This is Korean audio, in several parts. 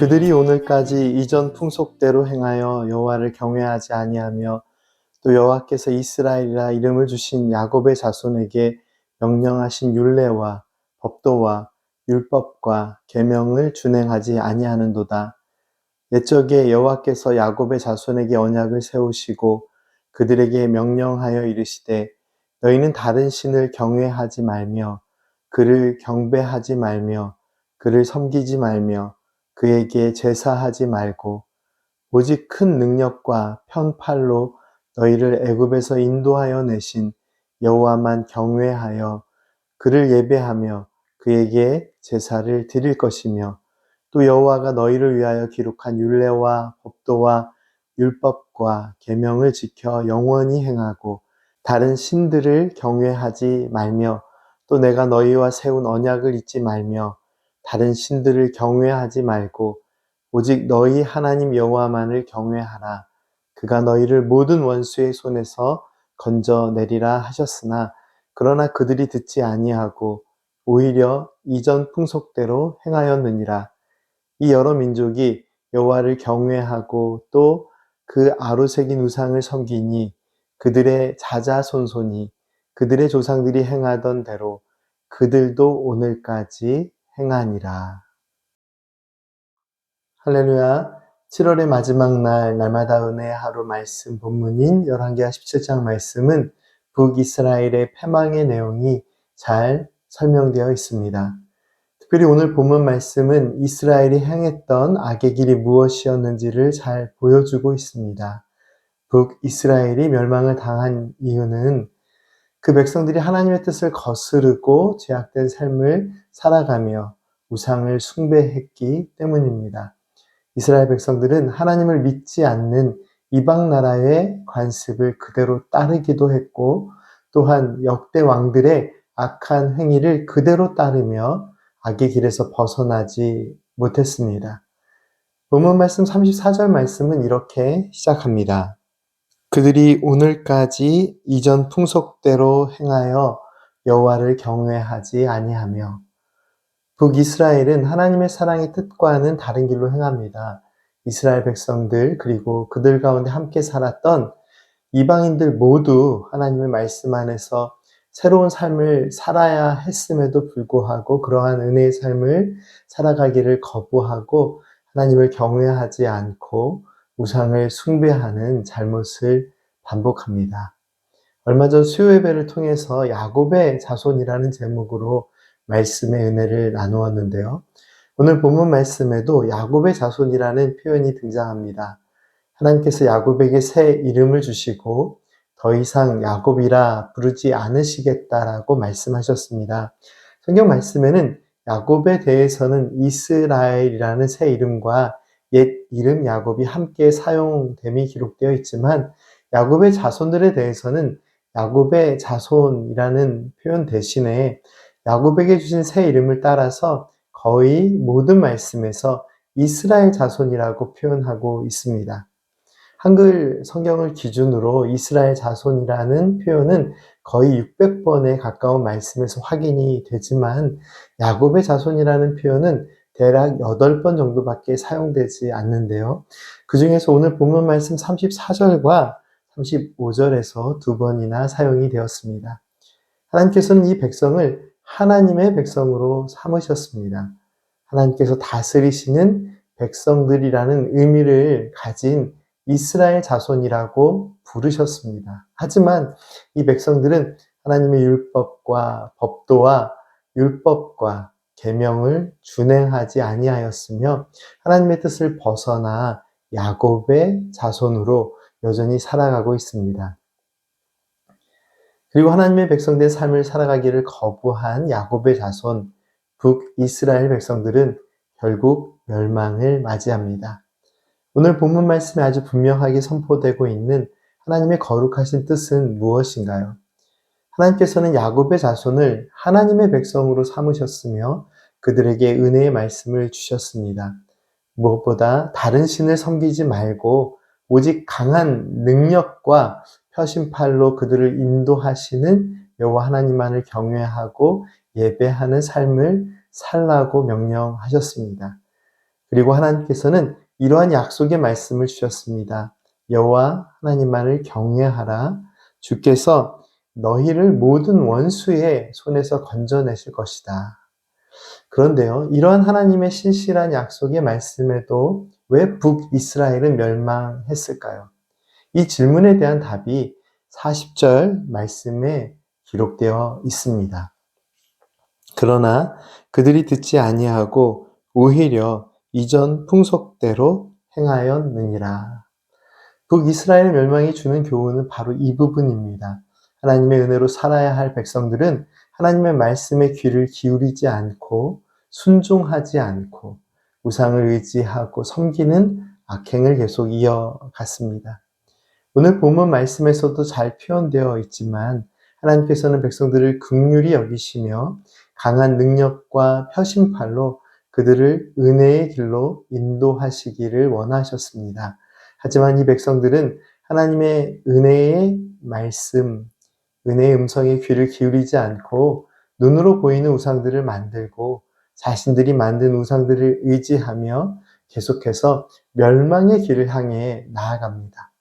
그들이 오늘까지 이전 풍속대로 행하여 여호와를 경외하지 아니하며 또 여호와께서 이스라엘이라 이름을 주신 야곱의 자손에게 명령하신 율례와 법도와 율법과 계명을 준행하지 아니하는도다. 옛적에 여호와께서 야곱의 자손에게 언약을 세우시고 그들에게 명령하여 이르시되 너희는 다른 신을 경외하지 말며 그를 경배하지 말며 그를 섬기지 말며 그에게 제사하지 말고 오직 큰 능력과 편팔로 너희를 애굽에서 인도하여 내신 여호와만 경외하여 그를 예배하며 그에게 제사를 드릴 것이며 또 여호와가 너희를 위하여 기록한 율례와 법도와 율법과 계명을 지켜 영원히 행하고 다른 신들을 경외하지 말며 또 내가 너희와 세운 언약을 잊지 말며 다른 신들을 경외하지 말고 오직 너희 하나님 여호와만을 경외하라. 그가 너희를 모든 원수의 손에서 건져내리라 하셨으나 그러나 그들이 듣지 아니하고 오히려 이전 풍속대로 행하였느니라. 이 여러 민족이 여호와를 경외하고 또 그 아로새긴 우상을 섬기니 그들의 자자손손이 그들의 조상들이 행하던 대로 그들도 오늘까지 행하니라. 할렐루야. 7월의 마지막 날 날마다 은혜의 하루 말씀 본문인 열왕기하 17장 말씀은 북이스라엘의 패망의 내용이 잘 설명되어 있습니다. 특별히 오늘 본문 말씀은 이스라엘이 행했던 악의 길이 무엇이었는지를 잘 보여주고 있습니다. 북이스라엘이 멸망을 당한 이유는 그 백성들이 하나님의 뜻을 거스르고 죄악된 삶을 살아가며 우상을 숭배했기 때문입니다. 이스라엘 백성들은 하나님을 믿지 않는 이방 나라의 관습을 그대로 따르기도 했고 또한 역대 왕들의 악한 행위를 그대로 따르며 악의 길에서 벗어나지 못했습니다. 본문 말씀 34절 말씀은 이렇게 시작합니다. 그들이 오늘까지 이전 풍속대로 행하여 여호와를 경외하지 아니하며 북이스라엘은 하나님의 사랑의 뜻과는 다른 길로 행합니다. 이스라엘 백성들 그리고 그들 가운데 함께 살았던 이방인들 모두 하나님의 말씀 안에서 새로운 삶을 살아야 했음에도 불구하고 그러한 은혜의 삶을 살아가기를 거부하고 하나님을 경외하지 않고 우상을 숭배하는 잘못을 반복합니다. 얼마 전 수요 예배를 통해서 야곱의 자손이라는 제목으로 말씀의 은혜를 나누었는데요. 오늘 본문 말씀에도 야곱의 자손이라는 표현이 등장합니다. 하나님께서 야곱에게 새 이름을 주시고 더 이상 야곱이라 부르지 않으시겠다라고 말씀하셨습니다. 성경 말씀에는 야곱에 대해서는 이스라엘이라는 새 이름과 옛 이름 야곱이 함께 사용됨이 기록되어 있지만 야곱의 자손들에 대해서는 야곱의 자손이라는 표현 대신에 야곱에게 주신 새 이름을 따라서 거의 모든 말씀에서 이스라엘 자손이라고 표현하고 있습니다. 한글 성경을 기준으로 이스라엘 자손이라는 표현은 거의 600번에 가까운 말씀에서 확인이 되지만 야곱의 자손이라는 표현은 대략 8번 정도밖에 사용되지 않는데요. 그 중에서 오늘 본문 말씀 34절과 35절에서 2번이나 사용이 되었습니다. 하나님께서는 이 백성을 하나님의 백성으로 삼으셨습니다. 하나님께서 다스리시는 백성들이라는 의미를 가진 이스라엘 자손이라고 부르셨습니다. 하지만 이 백성들은 하나님의 율법과 법도와 율법과 계명을 준행하지 아니하였으며 하나님의 뜻을 벗어나 야곱의 자손으로 여전히 살아가고 있습니다. 그리고 하나님의 백성된 삶을 살아가기를 거부한 야곱의 자손, 북이스라엘 백성들은 결국 멸망을 맞이합니다. 오늘 본문 말씀에 아주 분명하게 선포되고 있는 하나님의 거룩하신 뜻은 무엇인가요? 하나님께서는 야곱의 자손을 하나님의 백성으로 삼으셨으며 그들에게 은혜의 말씀을 주셨습니다. 무엇보다 다른 신을 섬기지 말고 오직 강한 능력과 표심팔로 그들을 인도하시는 여호와 하나님만을 경외하고 예배하는 삶을 살라고 명령하셨습니다. 그리고 하나님께서는 이러한 약속의 말씀을 주셨습니다. 여호와 하나님만을 경외하라. 주께서 너희를 모든 원수의 손에서 건져내실 것이다. 그런데요, 이러한 하나님의 신실한 약속의 말씀에도 왜 북이스라엘은 멸망했을까요? 이 질문에 대한 답이 40절 말씀에 기록되어 있습니다. 그러나 그들이 듣지 아니하고 오히려 이전 풍속대로 행하였느니라. 북이스라엘 멸망이 주는 교훈은 바로 이 부분입니다. 하나님의 은혜로 살아야 할 백성들은 하나님의 말씀에 귀를 기울이지 않고 순종하지 않고 우상을 의지하고 섬기는 악행을 계속 이어갔습니다. 오늘 본문 말씀에서도 잘 표현되어 있지만 하나님께서는 백성들을 긍휼히 여기시며 강한 능력과 표심팔로 그들을 은혜의 길로 인도하시기를 원하셨습니다. 하지만 이 백성들은 하나님의 은혜의 말씀, 은혜의 음성에 귀를 기울이지 않고 눈으로 보이는 우상들을 만들고 자신들이 만든 우상들을 의지하며 계속해서 멸망의 길을 향해 나아갑니다.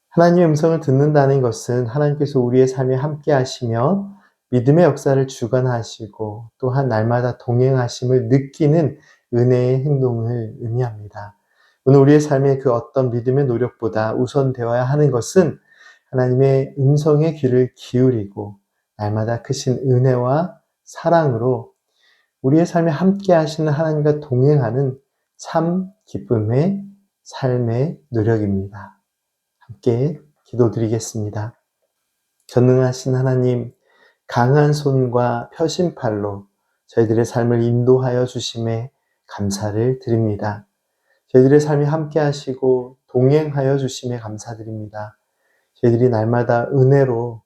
하나님의 음성을 듣는다는 것은 하나님께서 우리의 삶에 함께 하시며 믿음의 역사를 주관하시고 또한 날마다 동행하심을 느끼는 은혜의 행동을 의미합니다. 오늘 우리의 삶의 그 어떤 믿음의 노력보다 우선되어야 하는 것은 하나님의 음성에 귀를 기울이고 날마다 크신 은혜와 사랑으로 우리의 삶에 함께 하시는 하나님과 동행하는 참 기쁨의 삶의 노력입니다. 함께 기도드리겠습니다. 전능하신 하나님, 강한 손과 펴신팔로 저희들의 삶을 인도하여 주심에 감사를 드립니다. 저희들의 삶이 함께 하시고 동행하여 주심에 감사드립니다. 저희들이 날마다 은혜로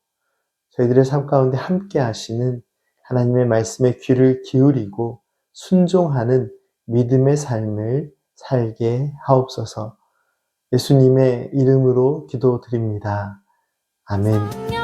저희들의 삶 가운데 함께 하시는 하나님의 말씀에 귀를 기울이고 순종하는 믿음의 삶을 살게 하옵소서. 예수님의 이름으로 기도드립니다. 아멘.